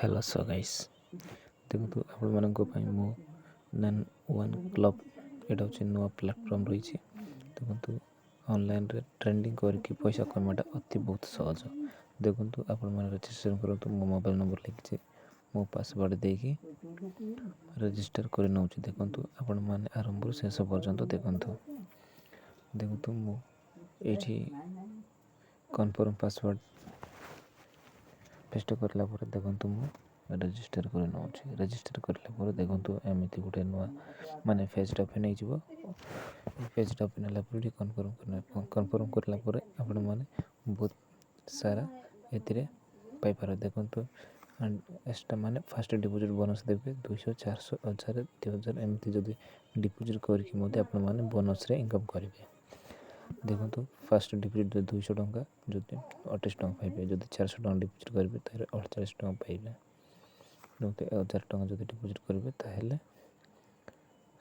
Hello guys, ଦେଖନ୍ତୁ ଆପଣମାନଙ୍କ ପାଇଁ ମୁଁ NAN1 କ୍ଲବ୍ ଏଇଟା ହେଉଛି ନୂଆ ପ୍ଲାଟଫର୍ମ ରହିଛି। ଦେଖନ୍ତୁ ଅନଲାଇନ୍ରେ ଟ୍ରେଣ୍ଡିଂ କରିକି ପଇସା କମାଇବାଟା ବହୁତ ସହଜ। ଦେଖନ୍ତୁ ଆପଣମାନେ ରେଜିଷ୍ଟ୍ରେସନ୍ କରନ୍ତୁ। ମୋ ମୋବାଇଲ୍ ନମ୍ବର ଲେଖିଛି, ମୋ ପାସୱାର୍ଡ଼ ଦେଇକି ରେଜିଷ୍ଟର କରି ନେଉଛି। ଦେଖନ୍ତୁ ଆପଣମାନେ ଆରମ୍ଭରୁ ଶେଷ ପର୍ଯ୍ୟନ୍ତ ଦେଖନ୍ତୁ ମୁଁ ଏଇଠି କନଫର୍ମ ପାସୱାର୍ଡ଼ ପେଷ୍ଟ କରିଲା ପରେ ଦେଖନ୍ତୁ ମୁଁ ରେଜିଷ୍ଟର କରି ନେଉଛି। ରେଜିଷ୍ଟର କରିଲା ପରେ ଦେଖନ୍ତୁ ଏମିତି ଗୋଟେ ନୂଆ ପେଜ୍ଟା ଓପେନ୍ ହେଇଯିବ। ପେଜ୍ଟା ଓପେନ୍ ହେଲା ପରେ ଟିକେ କନଫର୍ମ କରିଲା ପରେ ଆପଣମାନେ ବହୁତ ସାରା ଏଥିରେ ପାଇପାରିବେ। ଦେଖନ୍ତୁ ଏକ୍ସଟ୍ରା ଫାଷ୍ଟ ଡିପୋଜିଟ୍ ବୋନସ୍ ଦେବେ 200, 400, 1000, 2000 ଏମିତି ଯଦି ଡିପୋଜିଟ୍ କରିକି ମଧ୍ୟ ଆପଣମାନେ ବୋନସ୍ରେ ଇନକମ୍ କରିବେ। ଦେଖନ୍ତୁ ଫାଷ୍ଟ ଡିପୋଜିଟ୍ 200 ଟଙ୍କା ଯଦି 28 ଟଙ୍କା ପାଇବେ, ଯଦି 400 ଟଙ୍କା ଡିପୋଜିଟ୍ କରିବେ ତାହେଲେ 48 ଟଙ୍କା ପାଇବେ। ଯଦି 1000 ଟଙ୍କା ଯଦି ଡିପୋଜିଟ୍ କରିବେ ତାହେଲେ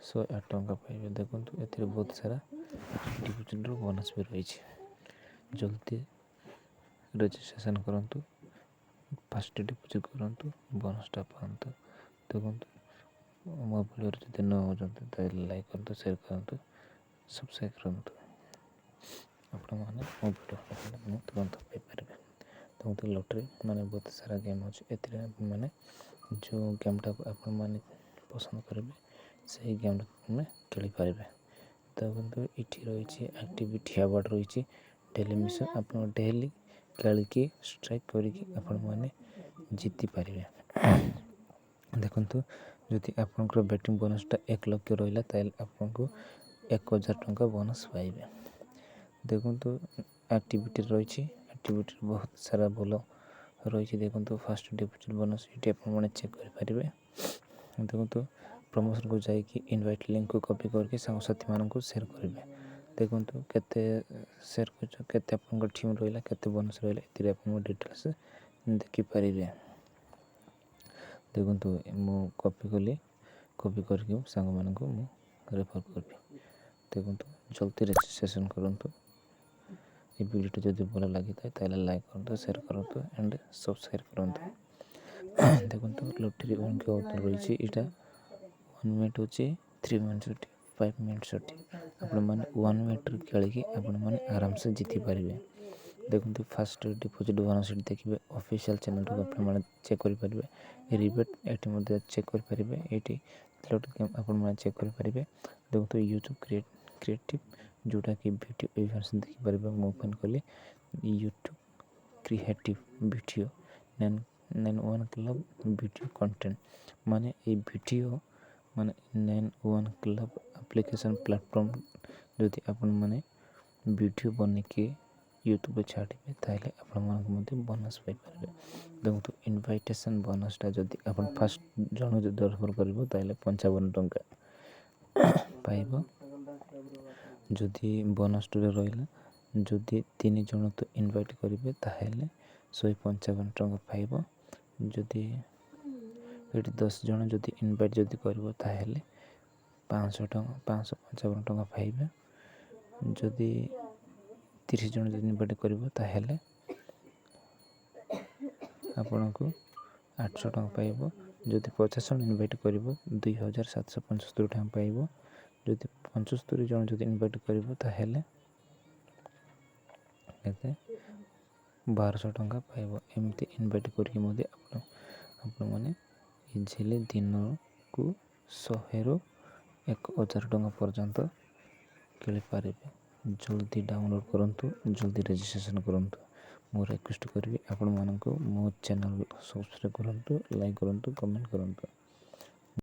108 ଟଙ୍କା ପାଇବେ। ଦେଖନ୍ତୁ ଏଥିରେ ବହୁତ ସାରା ଡିପୋଜିଟ୍ର ବୋନସ୍ ବି ରହିଛି। ଜଲ୍ଦି ରେଜିଷ୍ଟ୍ରେସନ୍ କରନ୍ତୁ, ଫାଷ୍ଟ ଡିପୋଜିଟ୍ କରନ୍ତୁ, ବୋନସ୍ଟା ପାଆନ୍ତୁ। ଦେଖନ୍ତୁ ମୋ ଭିଡ଼ିଓରେ ଯଦି ନ ହେଉଛନ୍ତି ତାହେଲେ ଲାଇକ୍ କରନ୍ତୁ, ସେୟାର କରନ୍ତୁ, ସବସ୍କ୍ରାଇବ୍ କରନ୍ତୁ। ଆପଣମାନେ ମୋ ଭିଡ଼ିଓ ତୁରନ୍ତ ପାଇପାରିବେ। ଦେଖନ୍ତୁ ଲଟେରୀ ବହୁତ ସାରା ଗେମ୍ ଅଛି। ଏଥିରେ ଆପଣମାନେ ଯେଉଁ ଗେମ୍ଟାକୁ ଆପଣମାନେ ପସନ୍ଦ କରିବେ ସେହି ଗେମ୍ଟାକୁ ଖେଳିପାରିବେ। ଦେଖନ୍ତୁ ଏଠି ରହିଛି ଆକ୍ଟିଭିଟି ଆୱାର୍ଡ଼ ରହିଛି, ଡେଲି ମିଶନ୍। ଆପଣ ଡେଲି ଖେଳିକି ଷ୍ଟ୍ରାଇକ୍ କରିକି ଆପଣମାନେ ଜିତିପାରିବେ। ଦେଖନ୍ତୁ ଯଦି ଆପଣଙ୍କର ବ୍ୟାଟିଂ ବୋନସ୍ଟା 1 ଲକ୍ଷ ରହିଲା ତାହେଲେ ଆପଣଙ୍କୁ 1000 ଟଙ୍କା ବୋନସ୍ ପାଇବେ। ଦେଖନ୍ତୁ ଆକ୍ଟିଭିଟି ରହିଛି, ଆକ୍ଟିଭିଟିରେ ବହୁତ ସାରା ଭଲ ରହିଛି। ଦେଖନ୍ତୁ ଫାଷ୍ଟ ଡିପୋଜିଟ୍ ବୋନସ୍ ଏଇଠି ଆପଣମାନେ ଚେକ୍ କରିପାରିବେ। ଦେଖନ୍ତୁ ପ୍ରମୋସନ୍କୁ ଯାଇକି ଇନଭାଇଟ୍ ଲିଙ୍କ୍କୁ କପି କରିକି ସାଙ୍ଗସାଥିମାନଙ୍କୁ ସେୟାର କରିବେ। ଦେଖନ୍ତୁ କେତେ ସେୟାର କରୁଛ, କେତେ ଆପଣଙ୍କ ଟିମ୍ ରହିଲା, କେତେ ବୋନସ୍ ରହିଲା, ଏଥିରେ ଆପଣଙ୍କ ଡିଟେଲ୍ସ ଦେଖିପାରିବେ। ଦେଖନ୍ତୁ ମୁଁ କପି କରିକି ସାଙ୍ଗମାନଙ୍କୁ ମୁଁ ରେଫର୍ କରିବି। ଦେଖନ୍ତୁ ଜଲ୍ଦି ରେଜିଷ୍ଟ୍ରେସନ୍ କରନ୍ତୁ। ଏ ଭିଡ଼ିଓଟି ଯଦି ଭଲ ଲାଗିଥାଏ ତାହେଲେ ଲାଇକ୍ କରନ୍ତୁ, ସେୟାର କରନ୍ତୁ ଆଣ୍ଡ ସବସ୍କ୍ରାଇବ୍ କରନ୍ତୁ। ଦେଖନ୍ତୁ ଲଟେରୀ ରହିଛି, ଏଇଟା 1 ମିନିଟ୍ ଅଛି, 3 ମିନିଟ୍ ଅଛି, 5 ମିନିଟ୍ସ ଅଛି। ଆପଣମାନେ 1 ମିନିଟ୍ରେ ଖେଳିକି ଆପଣମାନେ ଆରାମସେ ଜିତିପାରିବେ। ଦେଖନ୍ତୁ ଫାଷ୍ଟ ଡିପୋଜିଟ୍ ବୋନସ୍ ଦେଖିବେ, ଅଫିସିଆଲ୍ ଚ୍ୟାନେଲ୍କୁ ଆପଣମାନେ ଚେକ୍ କରିପାରିବେ। ରିବେଟ୍ ଏଠି ମଧ୍ୟ ଚେକ୍ କରିପାରିବେ। ଏଇଠି ଗେମ୍ ଆପଣମାନେ ଚେକ୍ କରିପାରିବେ। ଦେଖନ୍ତୁ ୟୁଟ୍ୟୁବ୍ କ୍ରିଏଟିଭ୍ ଯେଉଁଟାକି ଭିଡ଼ିଓ ଇଭେଣ୍ଟସ୍ ଦେଖିପାରିବେ। ମୁଁ ଓପନ୍ କଲି YouTube creative video NAN1 club video content ଏଇ video NAN1 club application platform. ଯଦି ଆପଣମାନେ ଭିଡ଼ିଓ ବନେଇକି ୟୁଟ୍ୟୁବ୍ରେ ଛାଡ଼ିବେ ତାହେଲେ ଆପଣମାନଙ୍କୁ ମଧ୍ୟ ବୋନସ୍ ପାଇପାରିବେ। ଦେଖନ୍ତୁ ଇନଭାଇଟେସନ୍ ବୋନସ୍ଟା ଯଦି ଆପଣ ଫାଷ୍ଟ ଜଣ ଯଦି ରେଫର୍ କରିବ ତାହେଲେ 55 ଟଙ୍କା ପାଇବ। ଯଦି ବୋନସ୍ ଟୁରେ ରହିଲା, ଯଦି 3 ଜଣ ତ ଇନଭାଇଟ୍ କରିବେ ତାହେଲେ 155 ଟଙ୍କା ପାଇବ। ଯଦି ଏଠି 10 ଜଣ ଯଦି ଇନଭାଇଟ୍ କରିବ ତାହେଲେ 555 ଟଙ୍କା ପାଇବେ। ଯଦି 30 ଜଣ ଯଦି ଇନଭାଇଟ୍ କରିବ ତାହେଲେ ଆପଣଙ୍କୁ 800 ଟଙ୍କା ପାଇବ। ଯଦି 50 ଜଣ ଇନଭାଇଟ୍ କରିବ 2775 ଟଙ୍କା ପାଇବ। ଯଦି 75 ଜଣ ଯଦି ଇନଭାଇଟ୍ କରିବ ତାହେଲେ 1200 ଟଙ୍କା ପାଇବ। ଏମିତି ଇନଭାଇଟ୍ କରିକି ମଧ୍ୟ ଆପଣମାନେ ଇଜିଲି ଦିନକୁ 100ରୁ 1000 ଟଙ୍କା ପର୍ଯ୍ୟନ୍ତ ଖେଳିପାରିବେ। ଜଲ୍ଦି ଡାଉନଲୋଡ଼୍ କରନ୍ତୁ, ଜଲ୍ଦି ରେଜିଷ୍ଟ୍ରେସନ୍ କରନ୍ତୁ। ମୁଁ ରିକ୍ୱେଷ୍ଟ କରିବି ଆପଣମାନଙ୍କୁ ମୋ ଚ୍ୟାନେଲ୍ ସବସ୍କ୍ରାଇବ୍ କରନ୍ତୁ, ଲାଇକ୍ କରନ୍ତୁ, କମେଣ୍ଟ କରନ୍ତୁ।